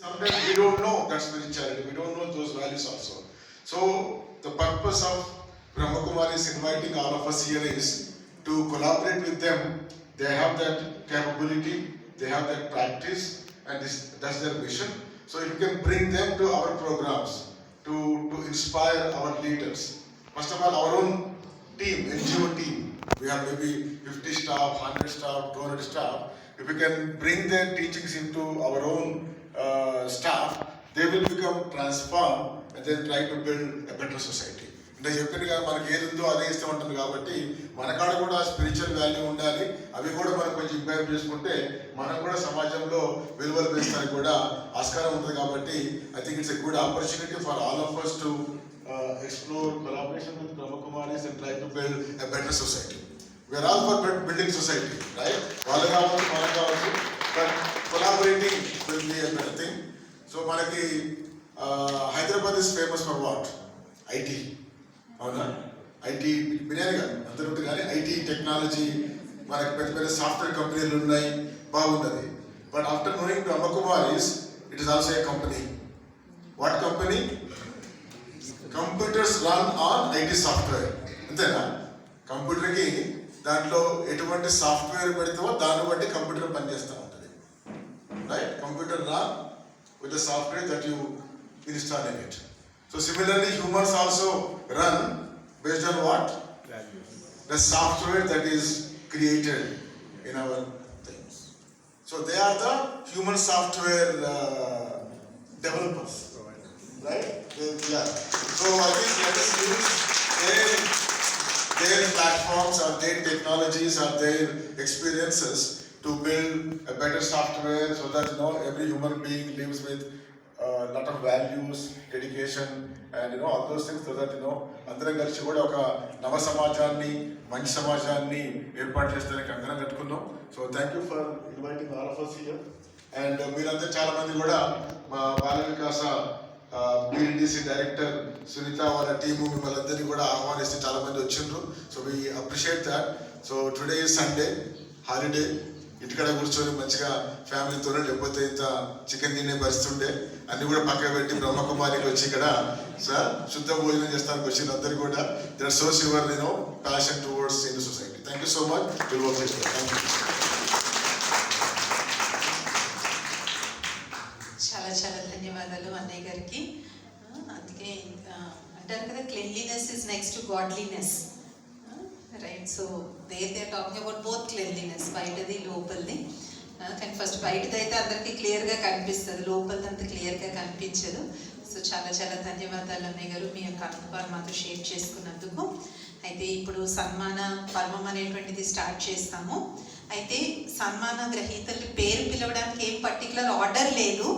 Sometimes we don't know that spirituality, we don't know those values also. So the purpose of Brahma Kumari is inviting all of us here is to collaborate with them. They have that capability, they have that practice, and that's their mission. So if you can bring them to our programs to inspire our leaders. First of all, our own team, NGO team, we have maybe 50 staff, 100 staff, 200 staff. If we can bring their teachings into our own staff, they will become transformed and then try to build a better society. అంటే చెప్పినగా మనకి ఏది ఉందో అదే ఇష్టం ఉంటుంది కాబట్టి మన కాడ కూడా స్పిరిచువల్ వాల్యూ ఉండాలి. అవి కూడా మనం కొంచెం ఇంప్రూవ్ చేసుకుంటే మనం కూడా సమాజంలో విలువలు పెంచడానికి కూడా ఆస్కారం ఉంటుంది కాబట్టి I think it's a good opportunity for all of us to explore collaboration with Brahma Kumaris and try to build a better society. We are all for building society, right? వాళ్ళు కావచ్చు మనం కావచ్చు, but collaborating will be a better thing. So మనకి Hyderabad is famous for what? IT. అవునా? IT biryani కాదు అందరూ కానీ IT technology మనకి పెద్ద పెద్ద సాఫ్ట్వేర్ కంపెనీలు ఉన్నాయి, బాగున్నది. But after knowing Brahma Kumaris, it is also a company. What company? Computers run on IT software. అంతేనా? కంప్యూటర్కి దాంట్లో ఎటువంటి సాఫ్ట్వేర్ పెడతామో దాన్ని బట్టి కంప్యూటర్ పనిచేస్తూ ఉంటుంది, right? Computer run with the software that you install in it. So similarly, humans also run based on what? Values. The software that is created in our things. So they are the human software developers, right? Yeah. So I think let us use their platforms or their technologies or their experiences to build a better software so that every human being lives with lot of values, dedication, and all those things, so that అందరం కలిసి కూడా ఒక నవ సమాజాన్ని, మంచి సమాజాన్ని ఏర్పాటు చేస్తానికి అందరం కట్టుకున్నాం. So thank you for inviting all of us here. And మీరంతా చాలా మంది కూడా మా బాల వికాస BLDC డైరెక్టర్ సునీత వాళ్ళ టీము మిమ్మల్ని అందరినీ కూడా ఆహ్వానిస్తే చాలా మంది వచ్చిండ్రు. So we appreciate that. So today is Sunday holiday. ఇంటికాడ కూర్చొని మంచిగా ఫ్యామిలీతో, లేకపోతే ఇంత చికెన్ తినే పరిస్థితుండే అన్ని కూడా పక్కన పెట్టి Brahma Kumariకి వచ్చి ఇక్కడ సార్ శుద్ధ భోజనం చేస్తానికి వచ్చిన అందరికీ కూడా that shows your passion towards in society. Thank you so much. Will work this way. Thank you. చాలా చాలా ధన్యవాదాలు అన్నయ్య గారికి. అందుకే అంటారు కదా, cleanliness is next to godliness, right? So they are talking about both cleanliness, బయటది లోపలిది. కానీ ఫస్ట్ బయటది అయితే అందరికీ క్లియర్గా కనిపిస్తుంది, లోపలిది అంత క్లియర్గా కనిపించదు. సో చాలా చాలా ధన్యవాదాలు అన్నయ్య గారు, మీ యొక్క అనుభవాలు మాతో షేర్ చేసుకున్నందుకు. అయితే ఇప్పుడు సన్మాన పర్వం అనేటువంటిది స్టార్ట్ చేస్తాము. అయితే సన్మాన గ్రహీతల్ని పేరు పిలవడానికి ఏం పర్టికులర్ ఆర్డర్ లేదు.